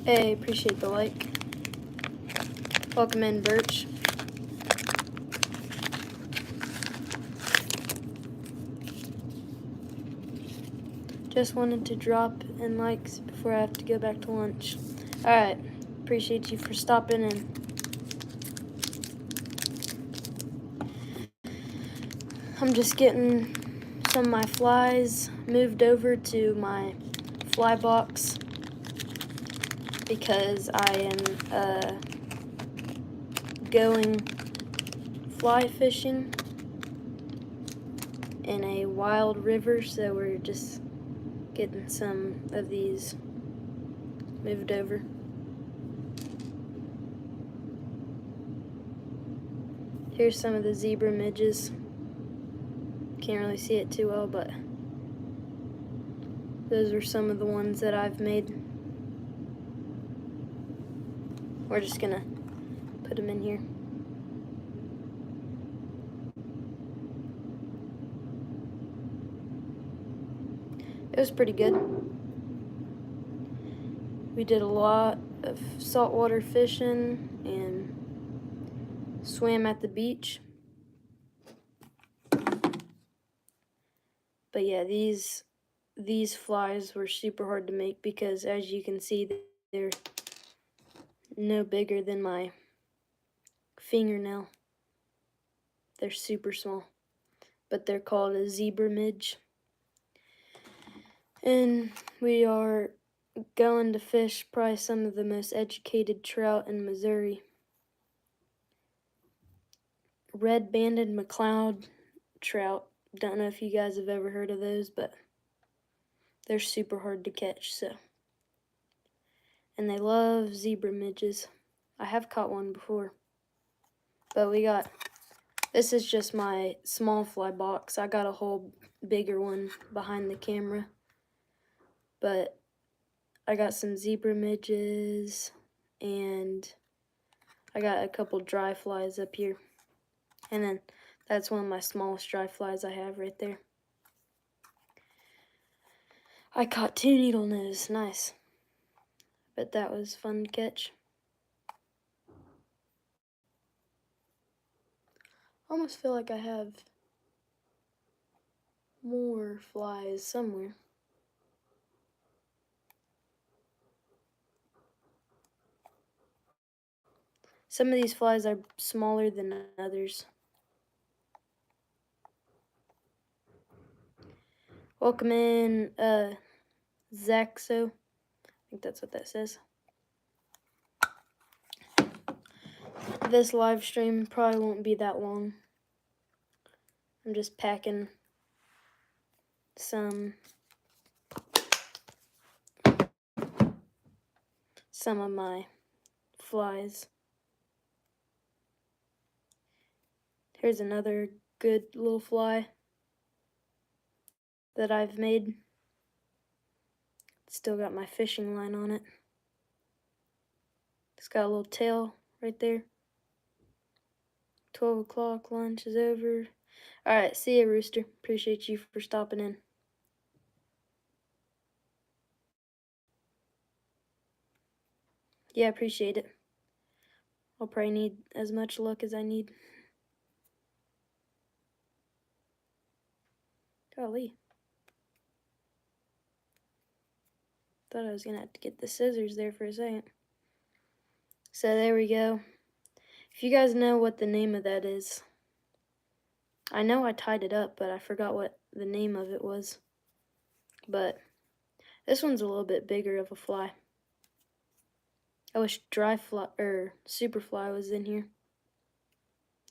Hey, appreciate the like. Welcome in, Birch. Just wanted to drop in likes before I have to go back to lunch. Alright, appreciate you for stopping in. I'm just getting some of my flies moved over to my fly box because I am going fly fishing in a wild river, so we're just getting some of these moved over. Here's some of the zebra midges. Can't really see it too well, but those are some of the ones that I've made. We're just gonna put them in here. It was pretty good. We did a lot of saltwater fishing and swam at the beach. But yeah, these flies were super hard to make because, as you can see, they're no bigger than my fingernail. They're super small, but they're called a zebra midge. And we are going to fish probably some of the most educated trout in Missouri. Red-banded McCloud trout. Don't know if you guys have ever heard of those, but they're super hard to catch, so. And they love zebra midges. I have caught one before. But this is just my small fly box. I got a whole bigger one behind the camera. But I got some zebra midges, and I got a couple dry flies up here. And then that's one of my smallest dry flies I have right there. I caught 2 needlenose, nice. But that was fun to catch. I almost feel like I have more flies somewhere. Some of these flies are smaller than others. Welcome in, Zaxo. I think that's what that says. This live stream probably won't be that long. I'm just packing some of my flies. Here's another good little fly that I've made. Still got my fishing line on it. It's got a little tail right there. 12 o'clock, lunch is over. Alright, see ya, Rooster. Appreciate you for stopping in. Yeah, appreciate it. I'll probably need as much luck as I need. Golly. Thought I was gonna have to get the scissors there for a second. So there we go. If you guys know what the name of that is, I know I tied it up, but I forgot what the name of it was. But this one's a little bit bigger of a fly. I wish Superfly was in here.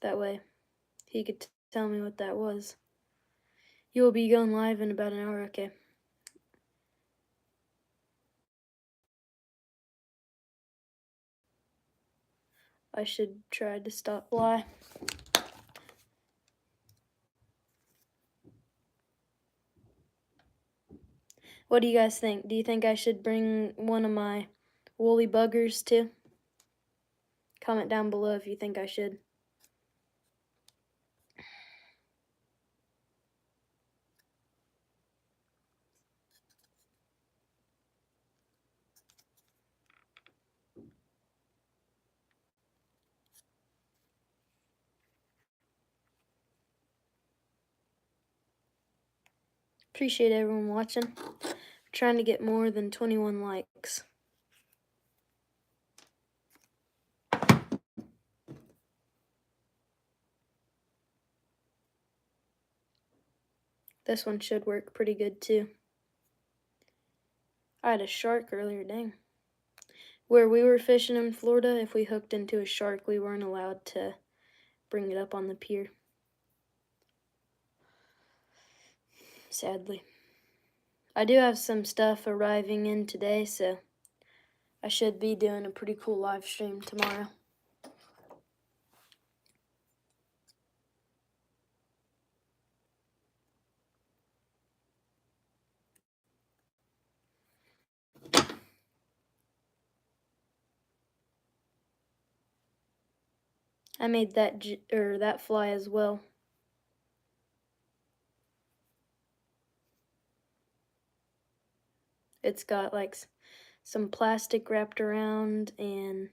That way he could tell me what that was. You will be going live in about an hour, okay. I should try to stop fly. What do you guys think? Do you think I should bring one of my woolly buggers too? Comment down below if you think I should. Appreciate everyone watching. We're trying to get more than 21 likes. This one should work pretty good too. I had a shark earlier, dang. Where we were fishing in Florida, if we hooked into a shark, we weren't allowed to bring it up on the pier. Sadly. I do have some stuff arriving in today, so I should be doing a pretty cool live stream tomorrow. I made that fly as well. It's got like some plastic wrapped around, and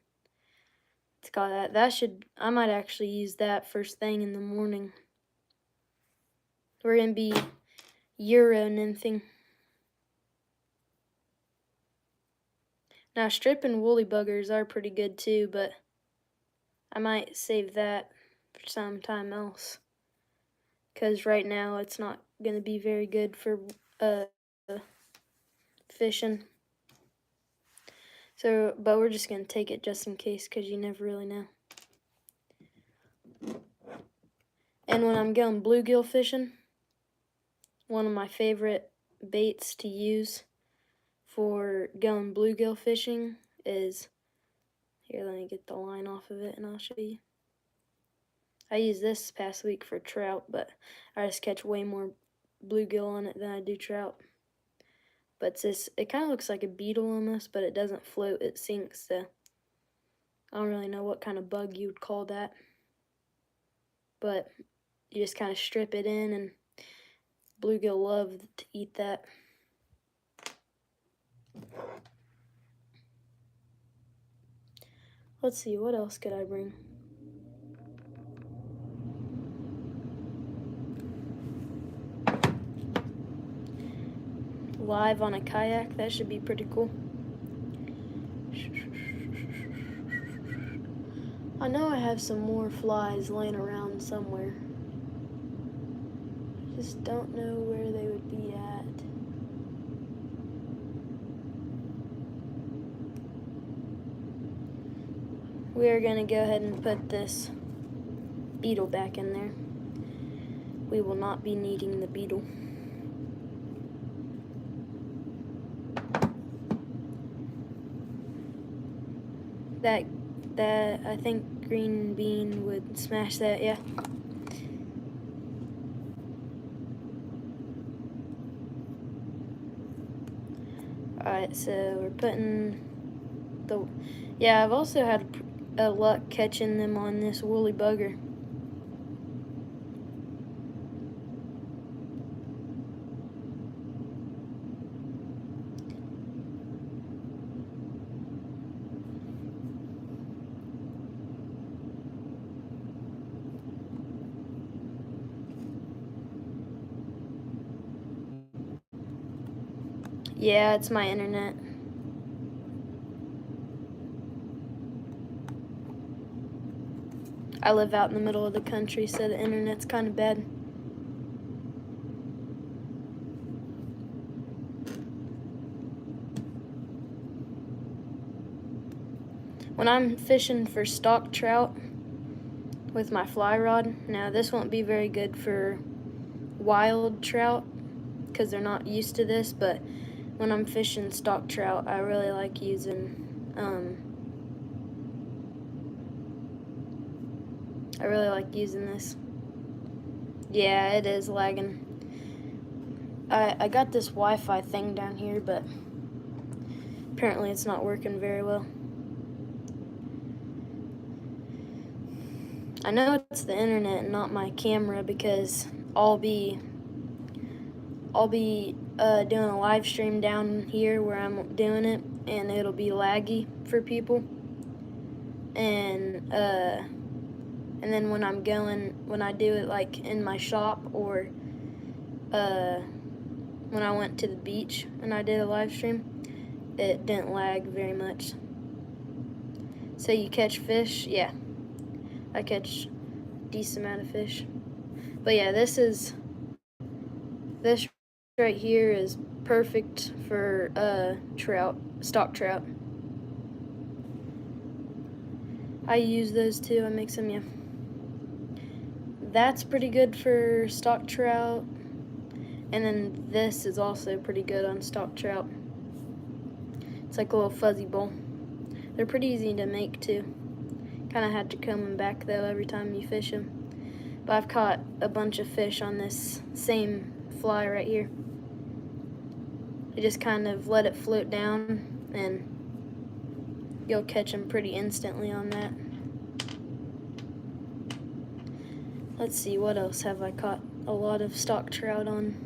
it's got I might actually use that first thing in the morning. We're gonna be Euro nymphing. Now strip and woolly buggers are pretty good too, but I might save that for some time else, because right now it's not gonna be very good for fishing. So, but we're just gonna take it just in case, because you never really know. And when I'm going bluegill fishing, one of my favorite baits to use for going bluegill fishing is, here, let me get the line off of it and I'll show you. I used this past week for trout, but I just catch way more bluegill on it than I do trout. But it kind of looks like a beetle almost, but it doesn't float, it sinks, so I don't really know what kind of bug you would call that. But you just kind of strip it in, and bluegill love to eat that. Let's see, what else could I bring? Live on a kayak, that should be pretty cool. I know I have some more flies laying around somewhere. Just don't know where they would be at. We are gonna go ahead and put this beetle back in there. We will not be needing the beetle. That I think green bean would smash that, yeah. Alright, so we're putting yeah, I've also had luck catching them on this woolly bugger. Yeah, it's my internet. I live out in the middle of the country, so the internet's kind of bad. When I'm fishing for stock trout with my fly rod, now this won't be very good for wild trout because they're not used to this, but when I'm fishing stock trout, I really like using this. Yeah, it is lagging. I got this Wi-Fi thing down here, but apparently it's not working very well. I know it's the internet and not my camera, because I'll be doing a live stream down here where I'm doing it, and it'll be laggy for people. And then when I do it like in my shop or when I went to the beach and I did a live stream, it didn't lag very much. So you catch fish? Yeah, I catch a decent amount of fish. But yeah, this right here is perfect for trout, stock trout. I use those too. I make some, yeah. That's pretty good for stock trout. And then this is also pretty good on stock trout. It's like a little fuzzy bowl. They're pretty easy to make too. Kind of had to comb them back though every time you fish them. But I've caught a bunch of fish on this same fly right here. I just kind of let it float down and you'll catch them pretty instantly on that. Let's see, what else have I caught a lot of stock trout on?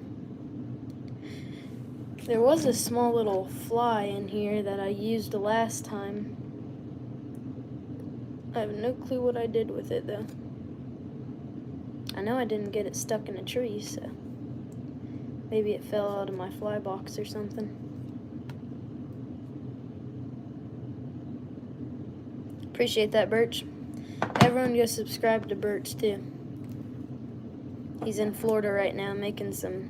There was a small little fly in here that I used last time. I have no clue what I did with it though. I know I didn't get it stuck in a tree, so maybe it fell out of my fly box or something. Appreciate that, Birch. Everyone go subscribe to Birch too. He's in Florida right now making some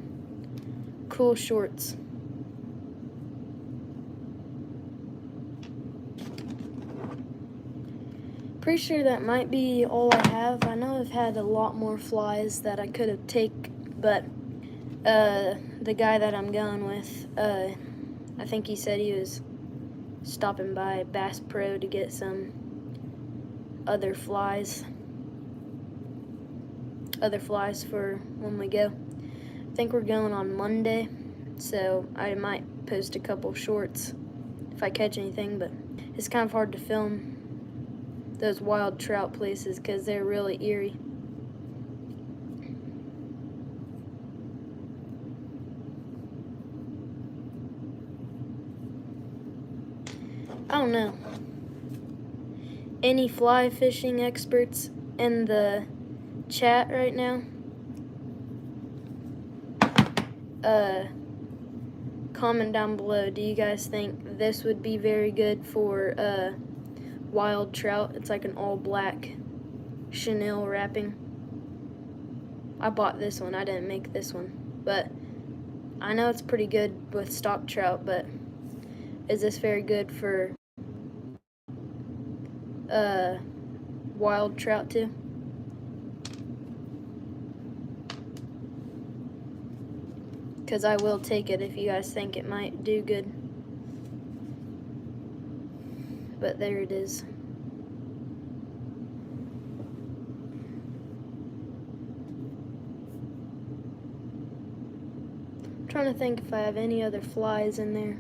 cool shorts. Pretty sure that might be all I have. I know I've had a lot more flies that I could have taken, but the guy that I'm going with, I think he said he was stopping by Bass Pro to get some other flies for when we go. I think we're going on Monday, so I might post a couple shorts if I catch anything, but it's kind of hard to film those wild trout places because they're really eerie. I don't know. Any fly fishing experts in the chat right now? Comment down below. Do you guys think this would be very good for wild trout? It's like an all black chenille wrapping. I bought this one. I didn't make this one, but I know it's pretty good with stock trout, but is this very good for wild trout too? Because I will take it if you guys think it might do good. But there it is. I'm trying to think if I have any other flies in there.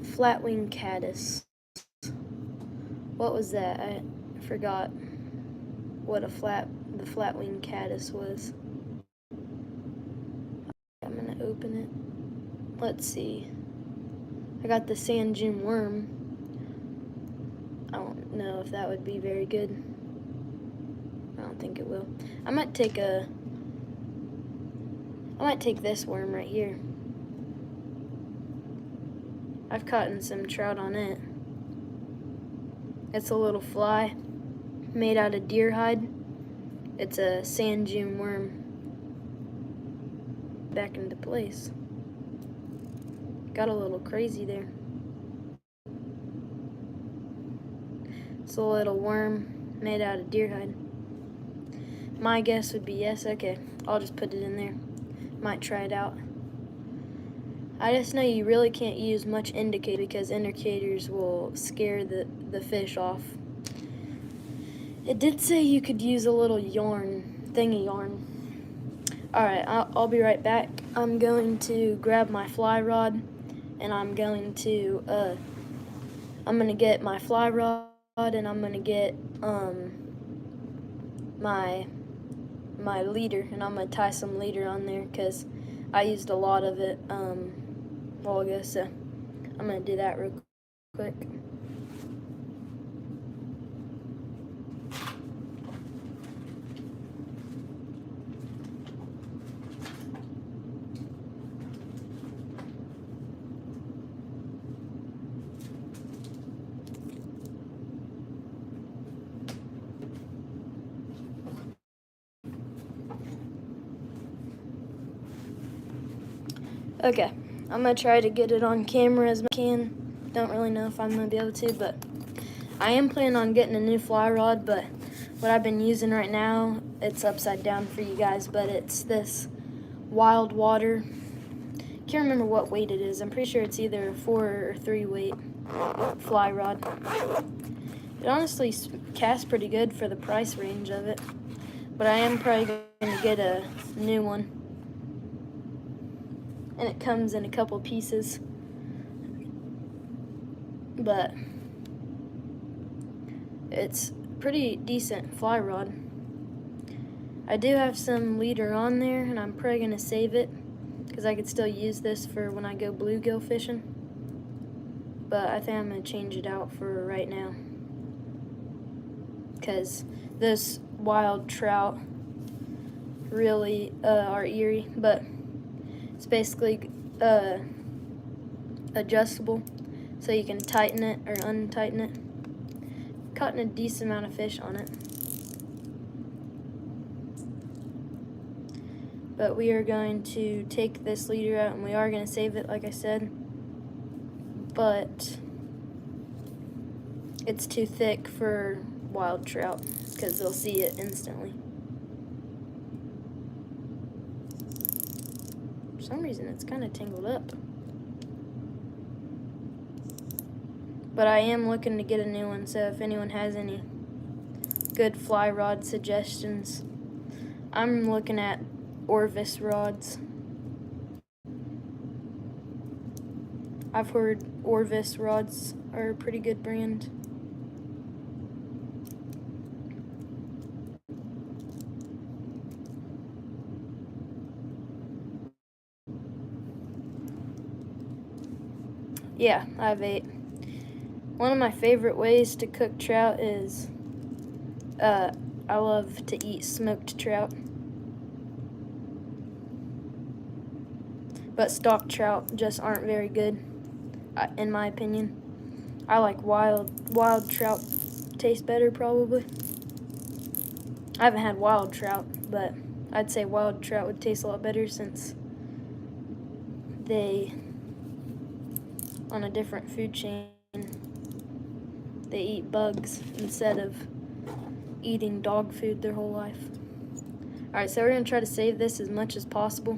Flatwing caddis. What was that? I forgot what the flatwing caddis was. I'm gonna open it. Let's see. I got the sand dune worm. I don't know if that would be very good. I don't think it will. I might take this worm right here. I've caught some trout on it. It's a little fly made out of deer hide. It's a sand dune worm. Back into place. Got a little crazy there. It's a little worm made out of deer hide. My guess would be yes. Okay, I'll just put it in there. Might try it out. I just know you really can't use much indicator because indicators will scare the fish off. It did say you could use a little yarn, thingy yarn. Alright, I'll be right back. I'm going to grab my fly rod and I'm going to get my fly rod and I'm gonna get my leader and I'm gonna tie some leader on there because I used a lot of it a while ago, so I'm gonna do that real quick. Okay, I'm gonna try to get it on camera as much as I can. Don't really know if I'm gonna be able to, but I am planning on getting a new fly rod, but what I've been using right now, it's upside down for you guys, but it's this Wild Water. Can't remember what weight it is. I'm pretty sure it's either a 4 or 3 weight fly rod. It honestly casts pretty good for the price range of it, but I am probably going to get a new one. And it comes in a couple pieces, but it's pretty decent fly rod. I do have some leader on there, and I'm probably going to save it because I could still use this for when I go bluegill fishing, but I think I'm going to change it out for right now because this wild trout really are eerie, but it's basically adjustable, so you can tighten it or untighten it. Caught a decent amount of fish on it. But we are going to take this leader out, and we are going to save it, like I said. But it's too thick for wild trout because they'll see it instantly. For some reason, it's kind of tangled up. But I am looking to get a new one, so if anyone has any good fly rod suggestions, I'm looking at Orvis rods. I've heard Orvis rods are a pretty good brand. Yeah, I have 8. One of my favorite ways to cook trout is, I love to eat smoked trout. But stocked trout just aren't very good, in my opinion. I like wild trout taste better probably. I haven't had wild trout, but I'd say wild trout would taste a lot better since they, on a different food chain, they eat bugs instead of eating dog food their whole life. Alright, so we're going to try to save this as much as possible.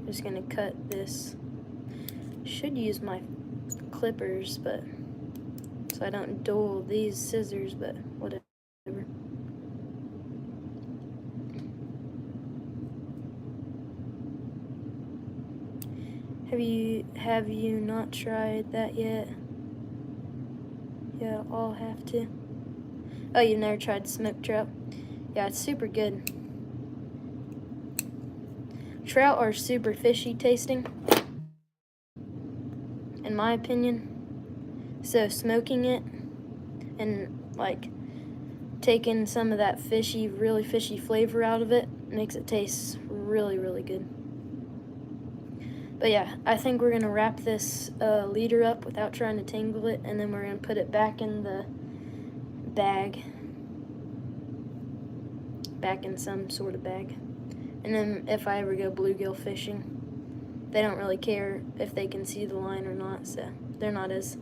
Just going to cut this. Should use my clippers, but so I don't dull these scissors, but whatever. Have you not tried that yet? Yeah, I'll have to. Oh, you've never tried smoked trout? Yeah, it's super good. Trout are super fishy tasting, in my opinion. So smoking it and like taking some of that really fishy flavor out of it makes it taste really, really good. But yeah, I think we're going to wrap this leader up without trying to tangle it, and then we're going to put it back in the bag. Back in some sort of bag. And then if I ever go bluegill fishing, they don't really care if they can see the line or not, so they're not as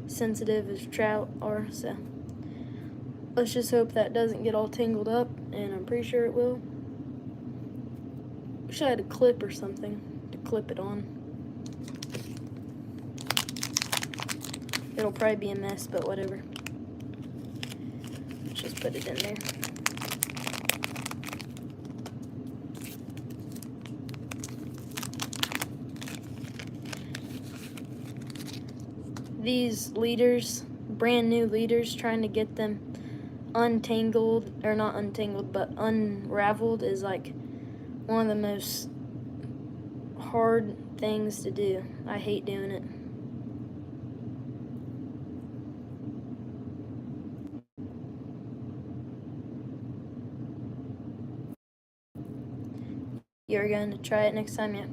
sensitive as trout are, so let's just hope that doesn't get all tangled up, and I'm pretty sure it will. Wish I had a clip or something to clip it on. It'll probably be a mess, but whatever. Let's just put it in there. These leaders, brand new leaders, trying to get them untangled, or not untangled, but unraveled is like one of the most hard things to do. I hate doing it. You're going to try it next time, yeah.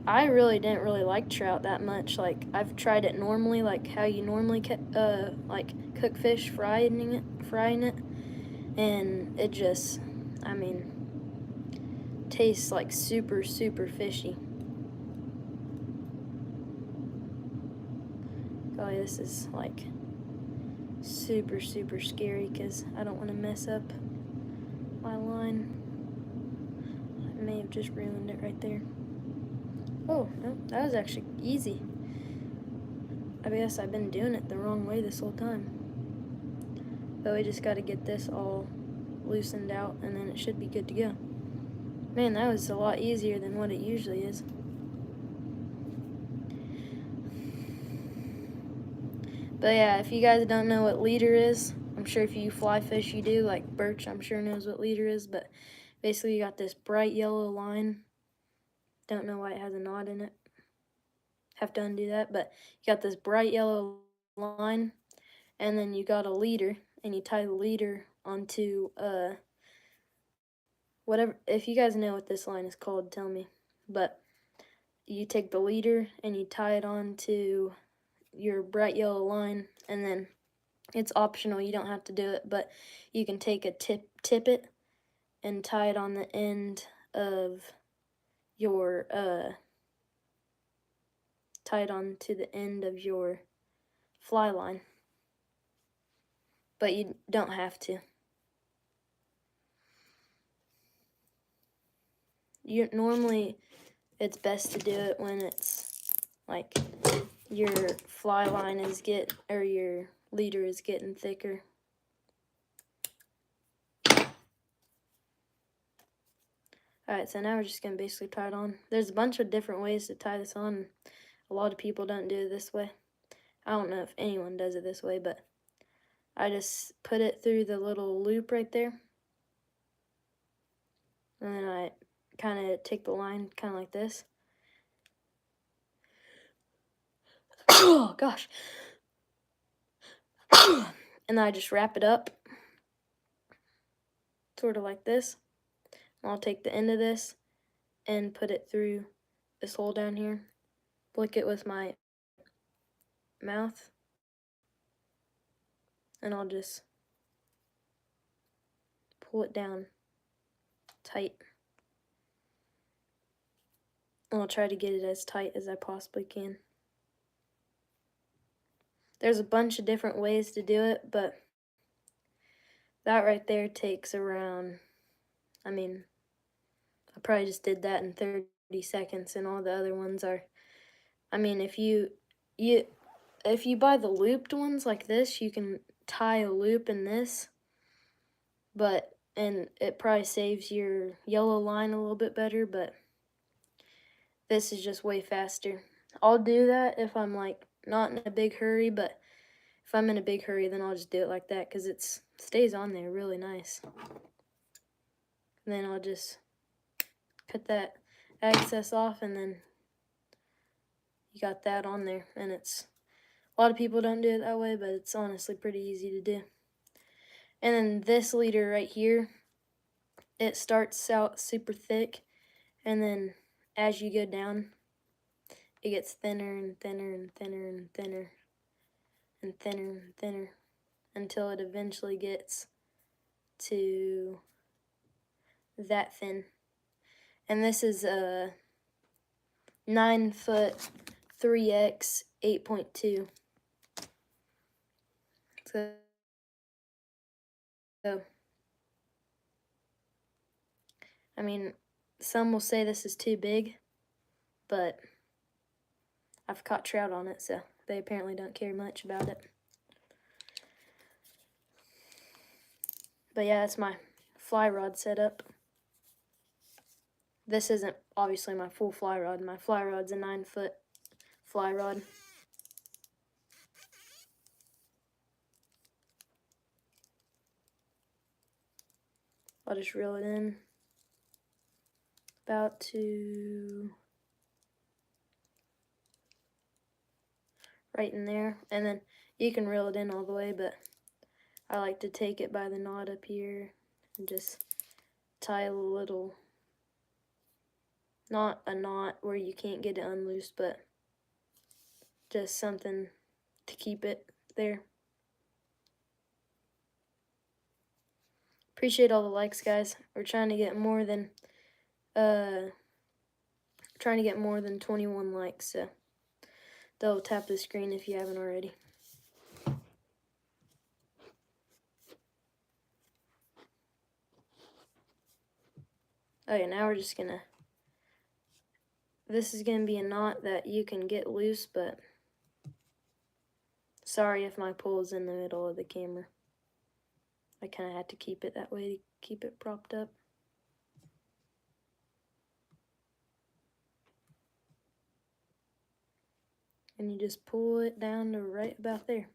I really didn't really like trout that much. Like, I've tried it normally, like how you normally like cook fish, frying it, and it just, I mean, tastes like super, super fishy. Golly, this is like super, super scary because I don't want to mess up my line. I may have just ruined it right there. Oh, no, that was actually easy. I guess I've been doing it the wrong way this whole time. But we just got to get this all loosened out, and then it should be good to go. Man, that was a lot easier than what it usually is. But yeah, if you guys don't know what leader is, I'm sure if you fly fish you do, like Birch I'm sure knows what leader is, but basically you got this bright yellow line. Don't know why it has a knot in it. Have to undo that, but you got this bright yellow line, and then you got a leader, and you tie the leader onto whatever. If you guys know what this line is called, tell me. But you take the leader and you tie it onto your bright yellow line, and then it's optional, you don't have to do it, but you can take a tippet and tie it on the end of your tie it on to the end of your fly line, but you don't have to. Normally it's best to do it when it's like your fly line is or your leader is getting thicker. Alright, so now we're just going to basically tie it on. There's a bunch of different ways to tie this on. A lot of people don't do it this way. I don't know if anyone does it this way, but I just put it through the little loop right there. And then I kind of take the line kind of like this. Oh, gosh. And then I just wrap it up. Sort of like this. And I'll take the end of this and put it through this hole down here. Flick it with my mouth. And I'll just pull it down tight. And I'll try to get it as tight as I possibly can. There's a bunch of different ways to do it, but that right there takes around, I mean, I probably just did that in 30 seconds, and all the other ones are, I mean, if you buy the looped ones like this, you can tie a loop in this, and it probably saves your yellow line a little bit better, but this is just way faster. I'll do that if I'm like not in a big hurry, but if I'm in a big hurry, then I'll just do it like that because it stays on there really nice. And then I'll just cut that excess off, and then you got that on there. And it's, a lot of people don't do it that way, but it's honestly pretty easy to do. And then this leader right here, it starts out super thick, and then as you go down, it gets thinner and thinner and thinner and thinner and thinner and thinner until it eventually gets to that thin. And this is a 9-foot 3x 8.2. So I mean, some will say this is too big, but I've caught trout on it, so they apparently don't care much about it. But yeah, that's my fly rod setup. This isn't obviously my full fly rod. My fly rod's a 9-foot fly rod. I'll just reel it in about to right in there, and then you can reel it in all the way, but I like to take it by the knot up here and just tie a little Not a knot where you can't get it unloosed, but just something to keep it there. Appreciate all the likes, guys. We're trying to get more than 21 likes, so double tap the screen if you haven't already. Okay, now we're just gonna, this is gonna be a knot that you can get loose, but sorry if my pole is in the middle of the camera. I kind of had to keep it that way to keep it propped up. And you just pull it down to right about there.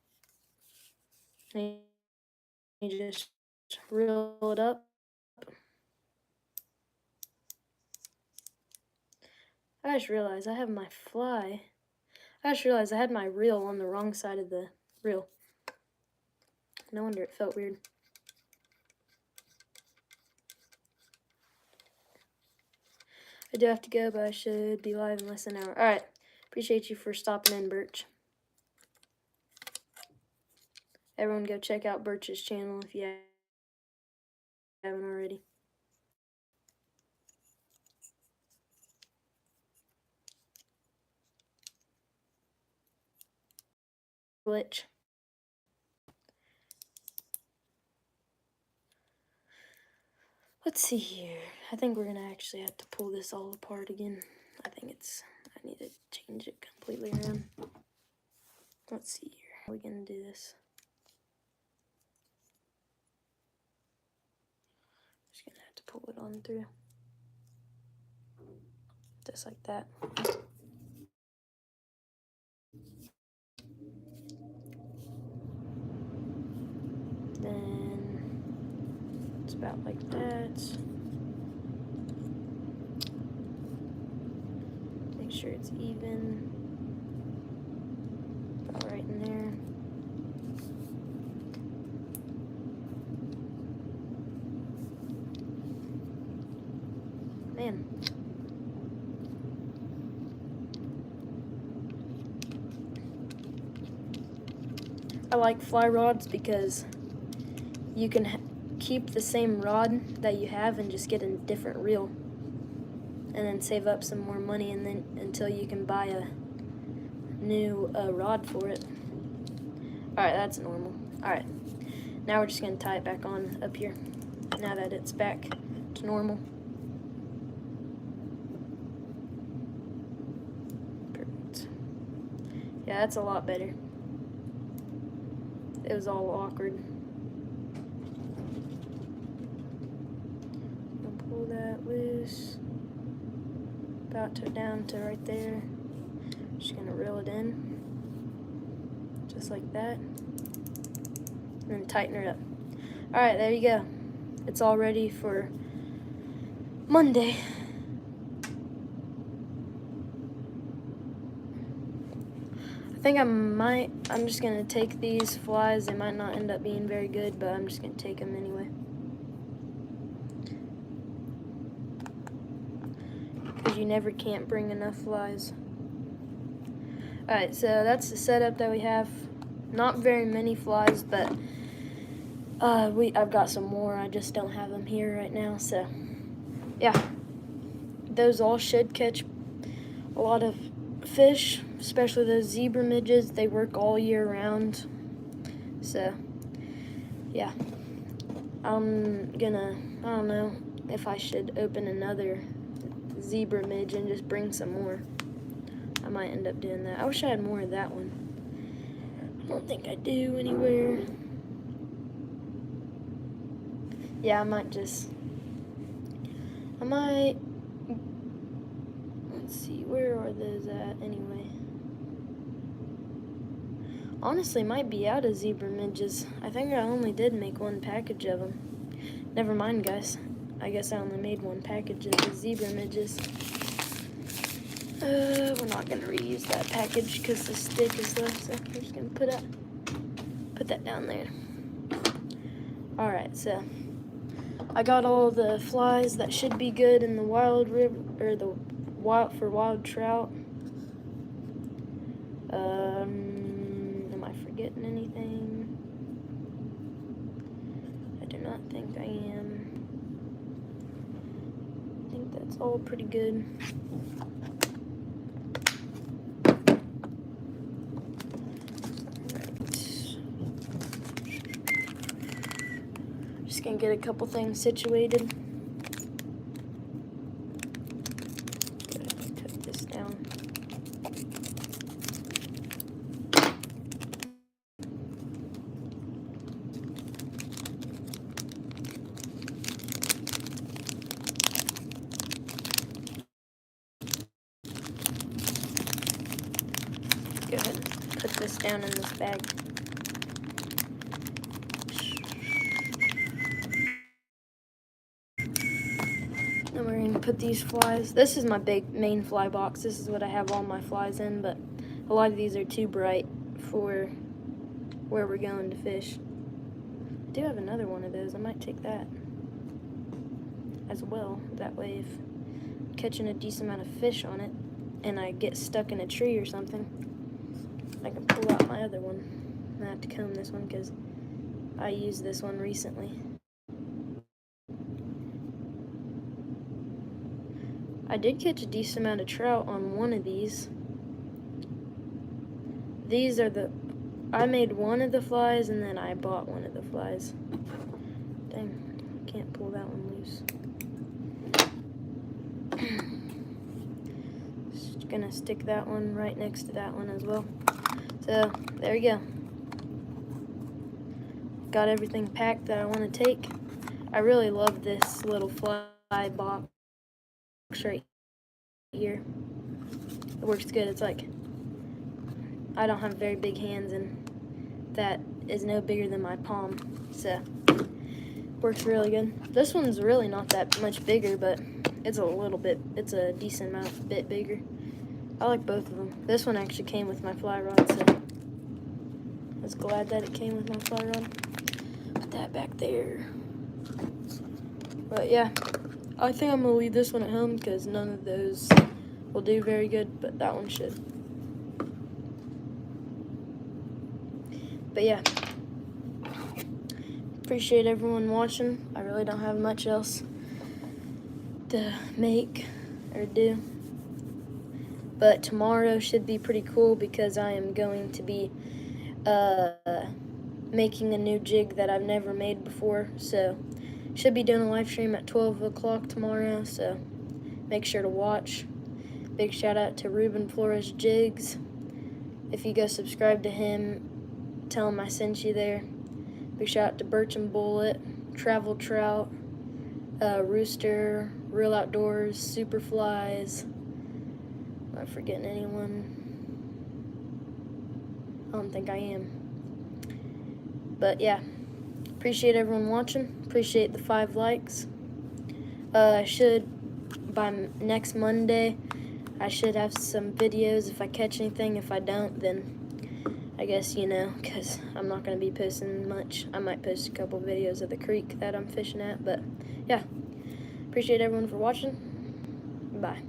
And you just reel it up. I just realized I have my I had my reel on the wrong side of the reel. No wonder it felt weird. I do have to go, but I should be live in less than an hour. Alright, appreciate you for stopping in, Birch. Everyone go check out Birch's channel if you haven't already. Glitch. Let's see here. I think we're gonna actually have to pull this all apart again. I need to change it completely around. Let's see here. How are we gonna do this? Just gonna have to pull it on through. Just like that. Then it's about like that. Make sure it's even. About right in there. Man. I like fly rods because you can keep the same rod that you have and just get a different reel, and then save up some more money, and then until you can buy a new rod for it. Alright, that's normal. Alright, now we're just gonna tie it back on up here now that it's back to normal. Perfect. Yeah, that's a lot better. It was all awkward. I'll pull that loose. About to down to right there. Just gonna reel it in. Just like that. And then tighten her up. Alright, there you go. It's all ready for Monday. I think I'm just gonna take these flies. They might not end up being very good, but I'm just gonna take them anyway. Because you never can't bring enough flies. Alright, so that's the setup that we have. Not very many flies, but I've got some more. I just don't have them here right now, so yeah. Those all should catch a lot of fish, especially those zebra midges. They work all year round, so yeah. I don't know if I should open another zebra midge and just bring some more. I might end up doing that. I wish I had more of that one. I don't think I do anywhere. Yeah, I might, let's see, where are those at anyway? Honestly, might be out of zebra midges. I think I only did make one package of them. Never mind, guys. I guess I only made one package of the zebra midges. We're not gonna reuse that package because the stick is left, so we're just gonna put that down there. Alright, so I got all the flies that should be good in the wild river, or the wild trout. Am I forgetting anything? I do not think I am. I think that's all pretty good. Just gonna get a couple things situated. Cut this down. Go ahead and put this down in this bag. Then we're going to put these flies. This is my big main fly box. This is what I have all my flies in, but a lot of these are too bright for where we're going to fish. I do have another one of those. I might take that as well. That way if I'm catching a decent amount of fish on it and I get stuck in a tree or something, I can pull out my other one. I have to comb this one because I used this one recently. I did catch a decent amount of trout on one of these. These are I made one of the flies and then I bought one of the flies. Dang, I can't pull that one loose. Just gonna stick that one right next to that one as well. So, there you go. Got everything packed that I want to take. I really love this little fly box right here. It works good. It's like, I don't have very big hands and that is no bigger than my palm, so works really good. This one's really not that much bigger, but it's a decent amount bit bigger. I like both of them. This one actually came with my fly rod, so I was glad that it came with my fly rod. Put that back there. But yeah, I think I'm gonna leave this one at home because none of those will do very good, but that one should. But yeah, appreciate everyone watching. I really don't have much else to make or do. But tomorrow should be pretty cool because I am going to be making a new jig that I've never made before. So should be doing a live stream at 12 o'clock tomorrow, so make sure to watch. Big shout out to Ruben Flores Jigs. If you go subscribe to him, tell him I sent you there. Big shout out to Birch and Bullet, Travel Trout, Rooster, Real Outdoors, Superflies. Am I forgetting anyone? I don't think I am. But yeah, appreciate everyone watching. Appreciate the 5 likes. I should, by next Monday, I should have some videos if I catch anything. If I don't, then I guess, you know, because I'm not going to be posting much. I might post a couple videos of the creek that I'm fishing at. But yeah, appreciate everyone for watching. Bye.